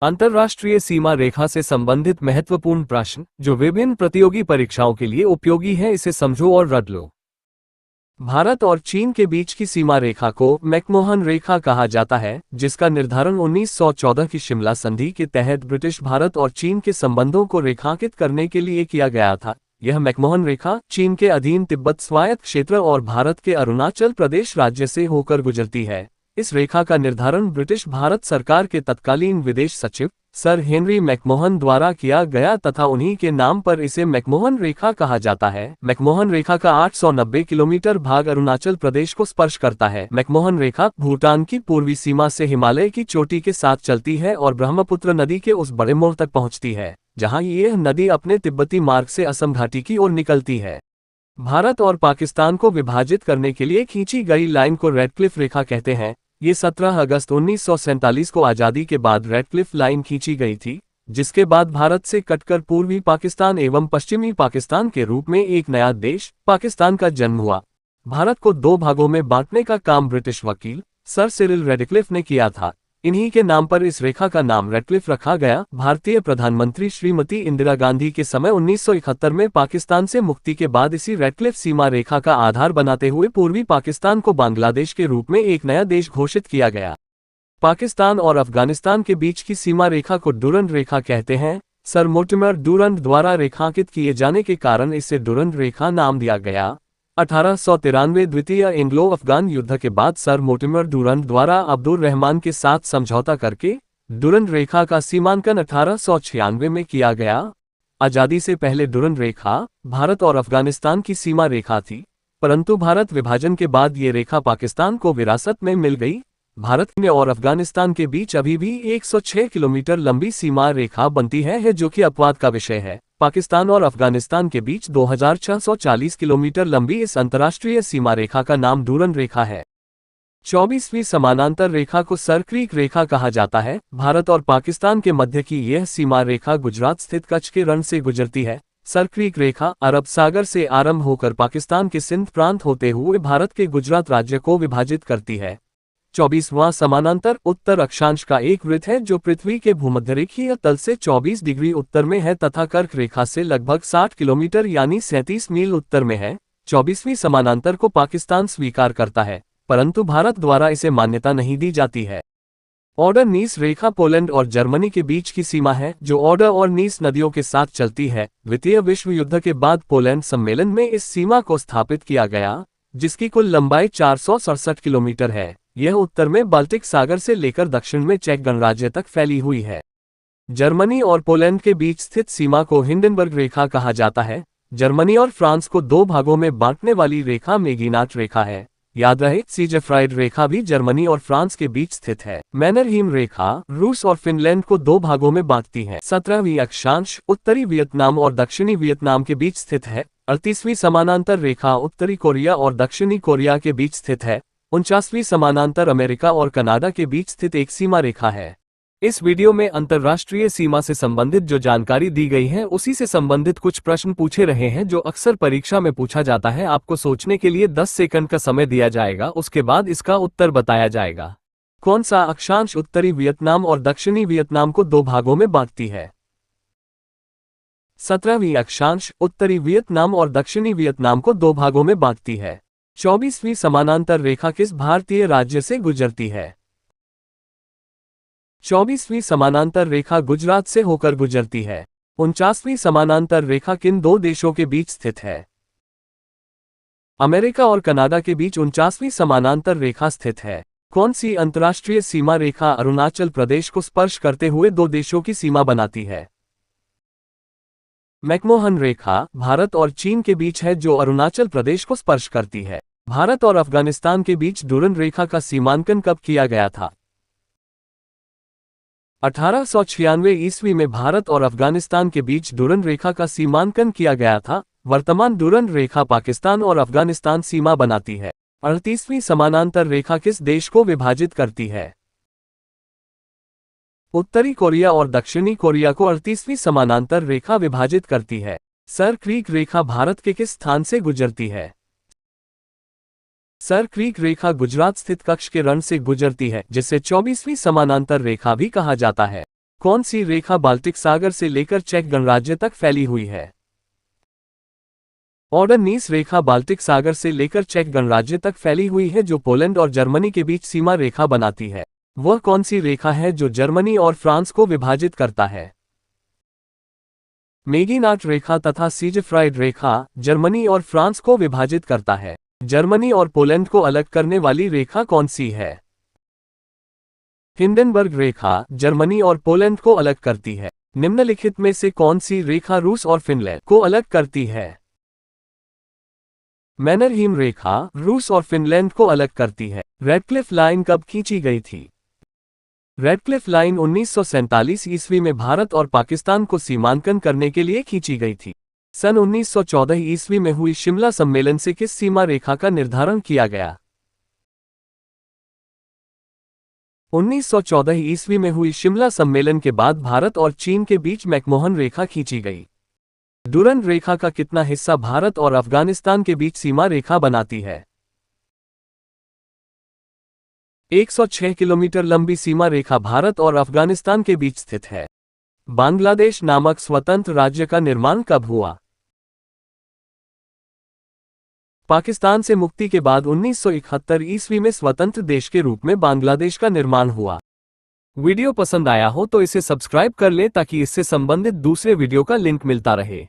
अंतर्राष्ट्रीय सीमा रेखा से संबंधित महत्वपूर्ण प्रश्न जो विभिन्न प्रतियोगी परीक्षाओं के लिए उपयोगी है, इसे समझो और रट लो। भारत और चीन के बीच की सीमा रेखा को मैकमोहन रेखा कहा जाता है, जिसका निर्धारण 1914 की शिमला संधि के तहत ब्रिटिश भारत और चीन के संबंधों को रेखांकित करने के लिए किया गया था। यह मैकमोहन रेखा चीन के अधीन तिब्बत स्वायत्त क्षेत्र और भारत के अरुणाचल प्रदेश राज्य से होकर गुजरती है। इस रेखा का निर्धारण ब्रिटिश भारत सरकार के तत्कालीन विदेश सचिव सर हेनरी मैकमोहन द्वारा किया गया तथा उन्हीं के नाम पर इसे मैकमोहन रेखा कहा जाता है। मैकमोहन रेखा का 890 किलोमीटर भाग अरुणाचल प्रदेश को स्पर्श करता है। मैकमोहन रेखा भूटान की पूर्वी सीमा से हिमालय की चोटी के साथ चलती है और ब्रह्मपुत्र नदी के उस बड़े मोड़ तक पहुंचती है, जहां यह नदी अपने तिब्बती मार्ग से असम घाटी की ओर निकलती है। भारत और पाकिस्तान को विभाजित करने के लिए खींची गई लाइन को रेडक्लिफ रेखा कहते हैं। ये 17 अगस्त 1947 को आज़ादी के बाद रेडक्लिफ लाइन खींची गई थी, जिसके बाद भारत से कटकर पूर्वी पाकिस्तान एवं पश्चिमी पाकिस्तान के रूप में एक नया देश पाकिस्तान का जन्म हुआ। भारत को दो भागों में बांटने का काम ब्रिटिश वकील सर सिरिल रेडक्लिफ ने किया था। इन्हीं के नाम पर इस रेखा का नाम रेडक्लिफ रखा गया। भारतीय प्रधानमंत्री श्रीमती इंदिरा गांधी के समय 1971 में पाकिस्तान से मुक्ति के बाद इसी रेडक्लिफ सीमा रेखा का आधार बनाते हुए पूर्वी पाकिस्तान को बांग्लादेश के रूप में एक नया देश घोषित किया गया। पाकिस्तान और अफगानिस्तान के बीच की सीमा रेखा को डुरंड रेखा कहते हैं। सर मोर्टिमर डुरंड द्वारा रेखांकित किए जाने के कारण इसे डुरंड रेखा नाम दिया गया। 1893 द्वितीय एंग्लो अफगान युद्ध के बाद सर मोर्टिमर डुरंड द्वारा अब्दुल रहमान के साथ समझौता करके डुरंड रेखा का सीमांकन 1896 में किया गया। आजादी से पहले डुरंड रेखा भारत और अफगानिस्तान की सीमा रेखा थी, परंतु भारत विभाजन के बाद ये रेखा पाकिस्तान को विरासत में मिल गई। भारत में और अफगानिस्तान के बीच अभी भी 106 किलोमीटर लंबी सीमा रेखा बनती है, जो कि अपवाद का विषय है। पाकिस्तान और अफगानिस्तान के बीच 2640 किलोमीटर लंबी इस अंतर्राष्ट्रीय सीमा रेखा का नाम डुरंड रेखा है। 24वीं समानांतर रेखा को सर क्रीक रेखा कहा जाता है। भारत और पाकिस्तान के मध्य की यह सीमा रेखा गुजरात स्थित कच्छ के रण से गुजरती है। सर क्रीक रेखा अरब सागर से आरंभ होकर पाकिस्तान के सिंध प्रांत होते हुए भारत के गुजरात राज्य को विभाजित करती है। 24वां समानांतर उत्तर अक्षांश का एक वृत्त है, जो पृथ्वी के भूमध्यरेखीय तल से 24 डिग्री उत्तर में है तथा कर्क रेखा से लगभग 60 किलोमीटर यानी 37 मील उत्तर में है। 24वीं समानांतर को पाकिस्तान स्वीकार करता है, परंतु भारत द्वारा इसे मान्यता नहीं दी जाती है। ऑर्डर नीस रेखा पोलैंड और जर्मनी के बीच की सीमा है, जो ऑर्डर और नीस नदियों के साथ चलती है। द्वितीय विश्व युद्ध के बाद पोलैंड सम्मेलन में इस सीमा को स्थापित किया गया, जिसकी कुल लंबाई 467 किलोमीटर है। यह उत्तर में बाल्टिक सागर से लेकर दक्षिण में चेक गणराज्य तक फैली हुई है। जर्मनी और पोलैंड के बीच स्थित सीमा को हिंडनबर्ग रेखा कहा जाता है। जर्मनी और फ्रांस को दो भागों में बांटने वाली रेखा मेगिनाट रेखा है। याद रहे, सीजेफ्राइड रेखा भी जर्मनी और फ्रांस के बीच स्थित है। मैनरहीम रेखा रूस और फिनलैंड को दो भागों में बांटती है। 17वीं अक्षांश उत्तरी वियतनाम और दक्षिणी वियतनाम के बीच स्थित है। 38वीं समानांतर रेखा उत्तरी कोरिया और दक्षिणी कोरिया के बीच स्थित है। 49वीं समानांतर अमेरिका और कनाडा के बीच स्थित एक सीमा रेखा है। इस वीडियो में अंतर्राष्ट्रीय सीमा से संबंधित जो जानकारी दी गई है, उसी से संबंधित कुछ प्रश्न पूछे रहे हैं, जो अक्सर परीक्षा में पूछा जाता है। आपको सोचने के लिए 10 सेकंड का समय दिया जाएगा, उसके बाद इसका उत्तर बताया जाएगा। कौन सा अक्षांश उत्तरी वियतनाम और दक्षिणी वियतनाम को दो भागों में बांटती है? 17वीं अक्षांश उत्तरी वियतनाम और दक्षिणी वियतनाम को दो भागों में बांटती है। 24वीं समानांतर रेखा किस भारतीय राज्य से गुजरती है? 24वीं समानांतर रेखा गुजरात से होकर गुजरती है। 49वीं समानांतर रेखा किन दो देशों के बीच स्थित है? अमेरिका और कनाडा के बीच 49वीं समानांतर रेखा स्थित है। कौन सी अंतर्राष्ट्रीय सीमा रेखा अरुणाचल प्रदेश को स्पर्श करते हुए दो देशों की सीमा बनाती है? मैकमोहन रेखा भारत और चीन के बीच है, जो अरुणाचल प्रदेश को स्पर्श करती है। भारत और अफगानिस्तान के बीच डुरंड रेखा का सीमांकन कब किया गया था? 1896 ईस्वी में भारत और अफगानिस्तान के बीच डुरंड रेखा का सीमांकन किया गया था। वर्तमान डुरंड रेखा पाकिस्तान और अफगानिस्तान सीमा बनाती है। 38वीं समानांतर रेखा किस देश को विभाजित करती है? उत्तरी कोरिया और दक्षिणी कोरिया को 38वीं समानांतर रेखा विभाजित करती है। सर क्रीक रेखा भारत के किस स्थान से गुजरती है? सर क्रीक रेखा गुजरात स्थित कच्छ के रण से गुजरती है, जिसे 24वीं समानांतर रेखा भी कहा जाता है। कौन सी रेखा बाल्टिक सागर से लेकर चेक गणराज्य तक फैली हुई है? ऑर्डरनीस रेखा बाल्टिक सागर से लेकर चेक गणराज्य तक फैली हुई है, जो पोलैंड और जर्मनी के बीच सीमा रेखा बनाती है। वह कौन सी रेखा है जो जर्मनी और फ्रांस को विभाजित करता है? मेगिनाट रेखा तथा सीजफ्राइड रेखा जर्मनी और फ्रांस को विभाजित करता है। जर्मनी और पोलैंड को अलग करने वाली रेखा कौन सी है? हिंडनबर्ग रेखा जर्मनी और पोलैंड को अलग करती है। निम्नलिखित में से कौन सी रेखा रूस और फिनलैंड को अलग करती है? मैनरहीम रेखा रूस और फिनलैंड को अलग करती है। रेडक्लिफ लाइन कब खींची गई थी? रेडक्लिफ लाइन 1947 ईस्वी में भारत और पाकिस्तान को सीमांकन करने के लिए खींची गई थी। सन 1914 ईस्वी में हुई शिमला सम्मेलन से किस सीमा रेखा का निर्धारण किया गया? 1914 ईस्वी में हुई शिमला सम्मेलन के बाद भारत और चीन के बीच मैकमोहन रेखा खींची गई। डुरंड रेखा का कितना हिस्सा भारत और अफगानिस्तान के बीच सीमा रेखा बनाती है? 106 किलोमीटर लंबी सीमा रेखा भारत और अफगानिस्तान के बीच स्थित है। बांग्लादेश नामक स्वतंत्र राज्य का निर्माण कब हुआ? पाकिस्तान से मुक्ति के बाद 1971 ईस्वी में स्वतंत्र देश के रूप में बांग्लादेश का निर्माण हुआ। वीडियो पसंद आया हो तो इसे सब्सक्राइब कर ले ताकि इससे संबंधित दूसरे वीडियो का लिंक मिलता रहे।